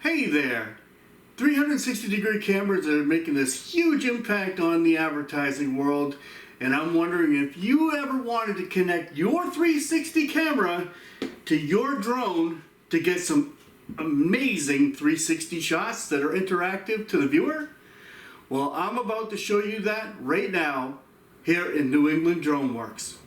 Hey there! 360-degree cameras are making this huge impact on the advertising world, and I'm wondering if you ever wanted to connect your 360 camera to your drone to get some amazing 360 shots that are interactive to the viewer? Well, I'm about to show you that right now here in New England Drone Works.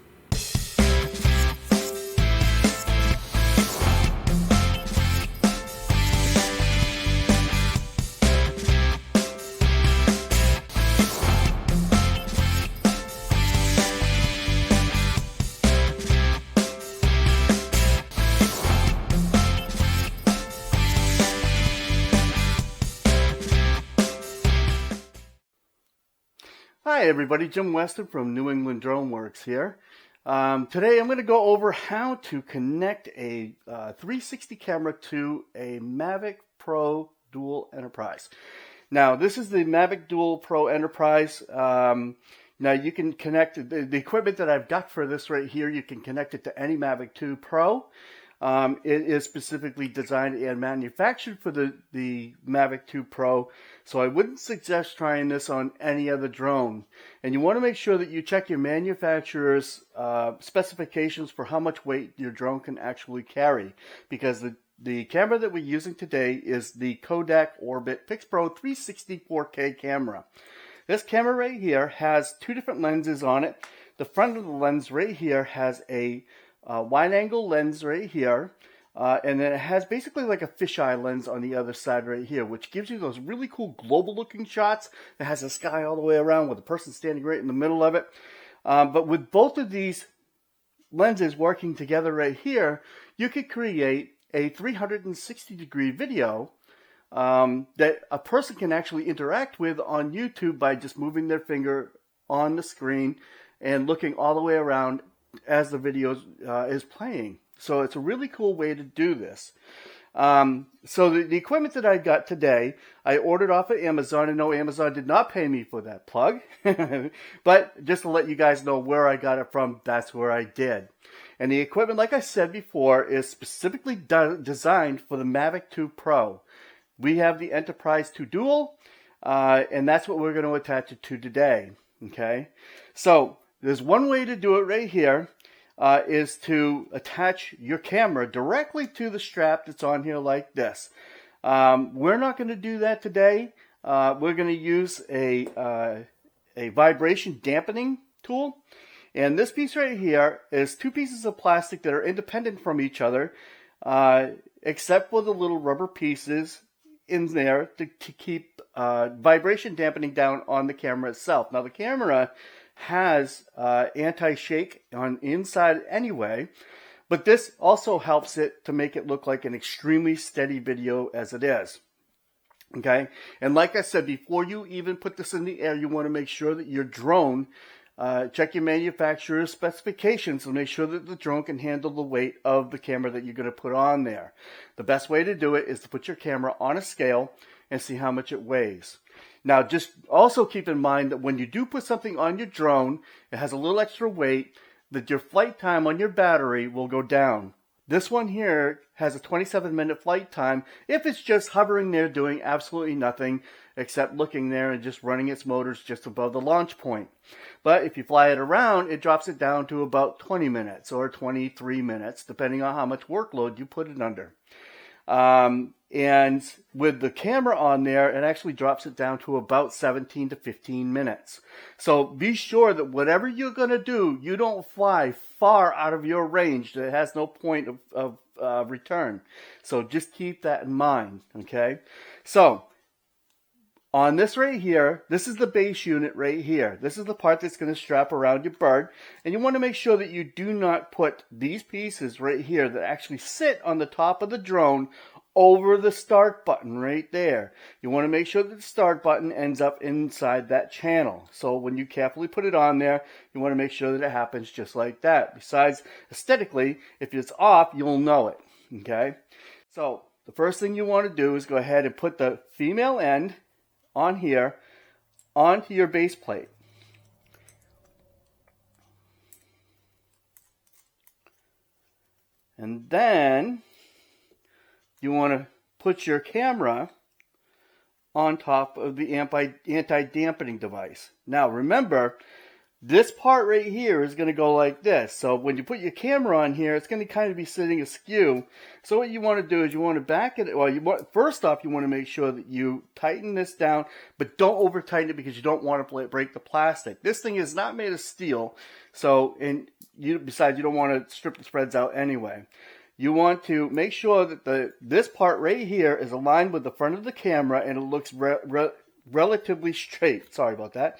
Hi everybody, Jim Weston from New England Drone Works here. Today I'm going to go over how to connect a 360 camera to a Mavic Pro Dual Enterprise. Now this is the Mavic Dual Pro Enterprise. Now you can connect the equipment that I've got for this right here. You can connect it to any Mavic 2 Pro. It is specifically designed and manufactured for the Mavic 2 Pro, so I wouldn't suggest trying this on any other drone. And you want to make sure that you check your manufacturer's specifications for how much weight your drone can actually carry, because the camera that we're using today is the Kodak Orbit PixPro 360 4K camera. This camera right here has two different lenses on it. The front of the lens right here has a wide angle lens right here, and then it has basically like a fisheye lens on the other side right here, which gives you those really cool global looking shots that has the sky all the way around with a person standing right in the middle of it. But with both of these lenses working together right here, you could create a 360-degree video that a person can actually interact with on YouTube by just moving their finger on the screen and looking all the way around as the video is playing. So it's a really cool way to do this. So the equipment that I got today, I ordered off of Amazon, and no, Amazon did not pay me for that plug. But just to let you guys know where I got it from, that's where I did. And the equipment, like I said before, is specifically designed for the Mavic 2 Pro. We have the Enterprise 2 Dual, and that's what we're going to attach it to today. Okay, so there's one way to do it right here, is to attach your camera directly to the strap that's on here like this. We're not going to do that today. We're going to use a vibration dampening tool. And this piece right here is two pieces of plastic that are independent from each other, except for the little rubber pieces in there to keep vibration dampening down on the camera itself. Now the camera has anti-shake on inside anyway, but this also helps it to make it look like an extremely steady video as it is. Okay, and like I said, before you even put this in the air, you want to make sure that your drone, check your manufacturer's specifications to make sure that the drone can handle the weight of the camera that you're going to put on there. The best way to do it is to put your camera on a scale and see how much it weighs. Now, just also keep in mind that when you do put something on your drone, it has a little extra weight, that your flight time on your battery will go down. This one here has a 27-minute flight time if it's just hovering there doing absolutely nothing except looking there and just running its motors just above the launch point. But if you fly it around, it drops it down to about 20 minutes or 23 minutes, depending on how much workload you put it under. And with the camera on there, it actually drops it down to about 17 to 15 minutes. So be sure that whatever you're going to do, you don't fly far out of your range that has no point of return. So just keep that in mind, okay? So on this right here, this is the base unit right here. This is the part that's going to strap around your bird. And you want to make sure that you do not put these pieces right here that actually sit on the top of the drone over the start button right there. You want to make sure that the start button ends up inside that channel. So when you carefully put it on there, you want to make sure that it happens just like that. Besides, aesthetically, if it's off, you'll know it. Okay? So the first thing you want to do is go ahead and put the female end on here onto your base plate. And then you want to put your camera on top of the anti-dampening device. Now remember, this part right here is going to go like this. So when you put your camera on here, it's going to kind of be sitting askew. So what you want to do is you want to back it. Well, first off, you want to make sure that you tighten this down, but don't over tighten it because you don't want to break the plastic. This thing is not made of steel. So, besides, you don't want to strip the spreads out anyway. You want to make sure that this part right here is aligned with the front of the camera and it looks relatively straight. Sorry about that.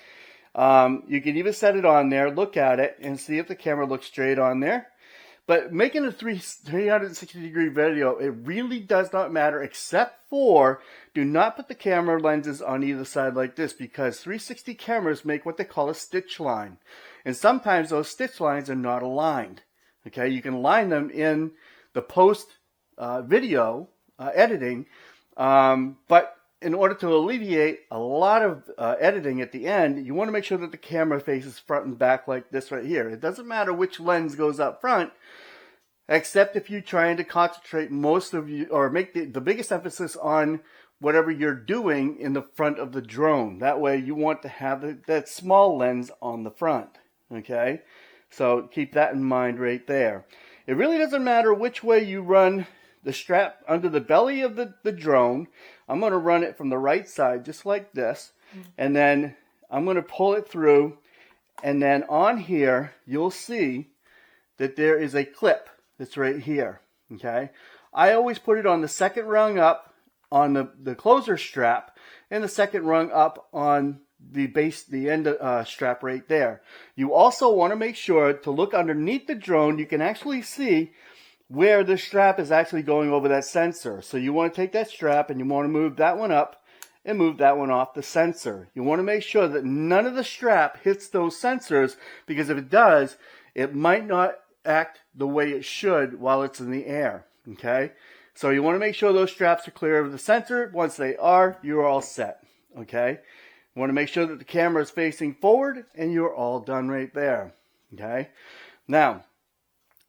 You can even set it on there, look at it, and see if the camera looks straight on there. But making a 360-degree video, it really does not matter, except for do not put the camera lenses on either side like this, because 360 cameras make what they call a stitch line. And sometimes those stitch lines are not aligned. Okay, you can line them in the post video editing, but in order to alleviate a lot of editing at the end, you want to make sure that the camera faces front and back like this right here. It doesn't matter which lens goes up front, except if you're trying to concentrate most of you, or make the biggest emphasis on whatever you're doing in the front of the drone. That way you want to have that small lens on the front. Okay, so keep that in mind right there. It really doesn't matter which way you run the strap under the belly of the drone. I'm going to run it from the right side just like this, and then I'm going to pull it through, and then on here you'll see that there is a clip that's right here. Okay, I always put it on the second rung up on the closer strap, and the second rung up on the end strap right there. You also want to make sure to look underneath the drone. You can actually see where the strap is actually going over that sensor. So you want to take that strap and you want to move that one up and move that one off the sensor. You want to make sure that none of the strap hits those sensors, because if it does, it might not act the way it should while it's in the air. Okay, so you want to make sure those straps are clear of the sensor. Once they are, you're all set. Okay, you want to make sure that the camera is facing forward, and you're all done right there. Okay, now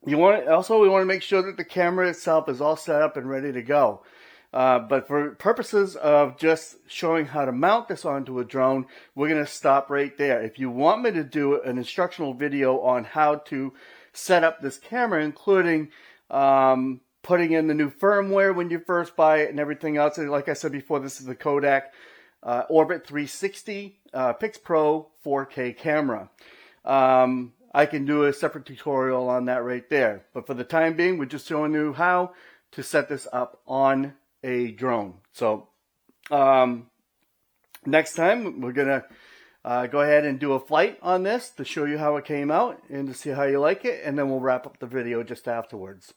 we want to make sure that the camera itself is all set up and ready to go. But for purposes of just showing how to mount this onto a drone, we're going to stop right there. If you want me to do an instructional video on how to set up this camera, including putting in the new firmware when you first buy it and everything else, and like I said before, this is the Kodak Orbit 360 Pix Pro 4K camera. I can do a separate tutorial on that right there. But for the time being, we're just showing you how to set this up on a drone. So next time, we're going to go ahead and do a flight on this to show you how it came out and to see how you like it. And then we'll wrap up the video just afterwards.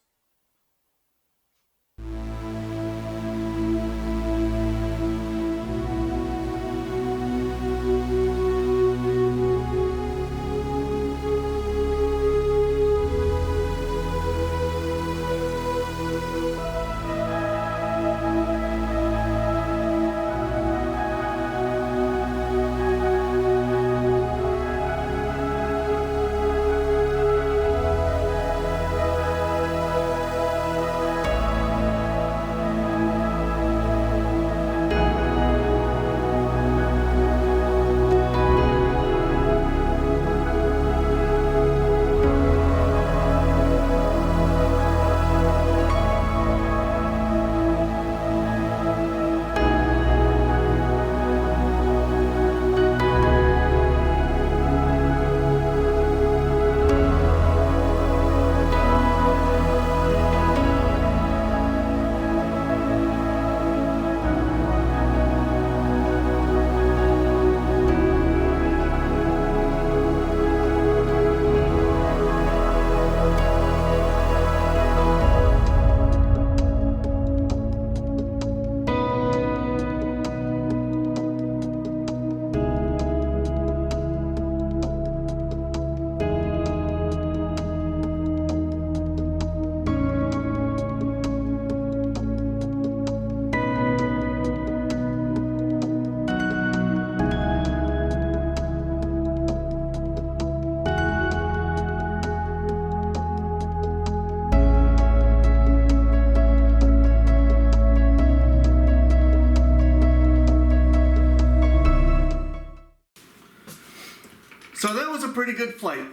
pretty good flight,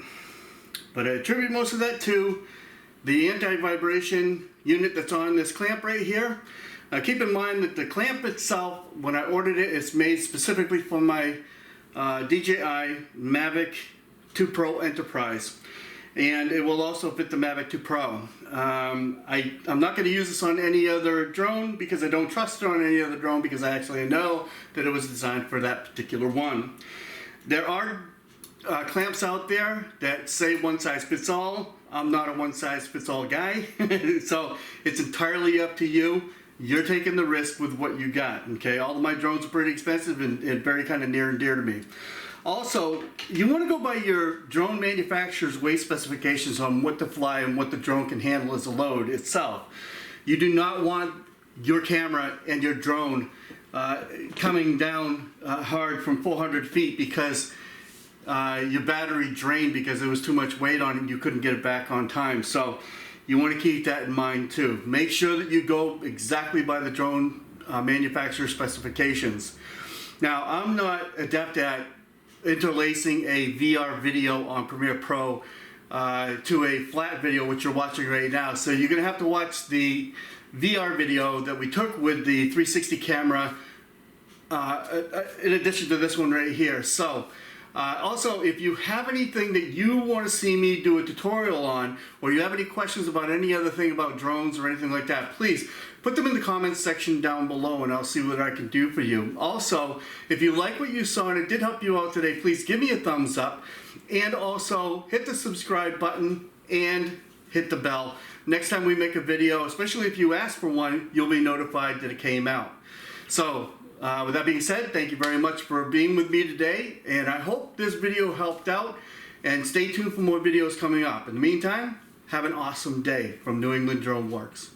but I attribute most of that to the anti-vibration unit that's on this clamp right here. Keep in mind that the clamp itself, when I ordered it, it's made specifically for my DJI Mavic 2 Pro Enterprise, and it will also fit the Mavic 2 Pro. I'm not going to use this on any other drone because I don't trust it on any other drone, because I actually know that it was designed for that particular one. There are clamps out there that say one size fits all. I'm not a one size fits all guy, so it's entirely up to you. You're taking the risk with what you got, okay? All of my drones are pretty expensive and very kind of near and dear to me. Also, you want to go by your drone manufacturer's weight specifications on what to fly and what the drone can handle as a load itself. You do not want your camera and your drone coming down hard from 400 feet because your battery drained because there was too much weight on it and you couldn't get it back on time. So you want to keep that in mind too. Make sure that you go exactly by the drone manufacturer specifications. Now, I'm not adept at interlacing a VR video on Premiere Pro to a flat video, which you're watching right now. So you're going to have to watch the VR video that we took with the 360 camera in addition to this one right here. So also, if you have anything that you want to see me do a tutorial on, or you have any questions about any other thing about drones or anything like that, please put them in the comments section down below and I'll see what I can do for you. Also, if you like what you saw and it did help you out today, please give me a thumbs up, and also hit the subscribe button and hit the bell. Next time we make a video, especially if you ask for one, you'll be notified that it came out. So, with that being said, thank you very much for being with me today, and I hope this video helped out, and stay tuned for more videos coming up. In the meantime, have an awesome day from New England Drone Works.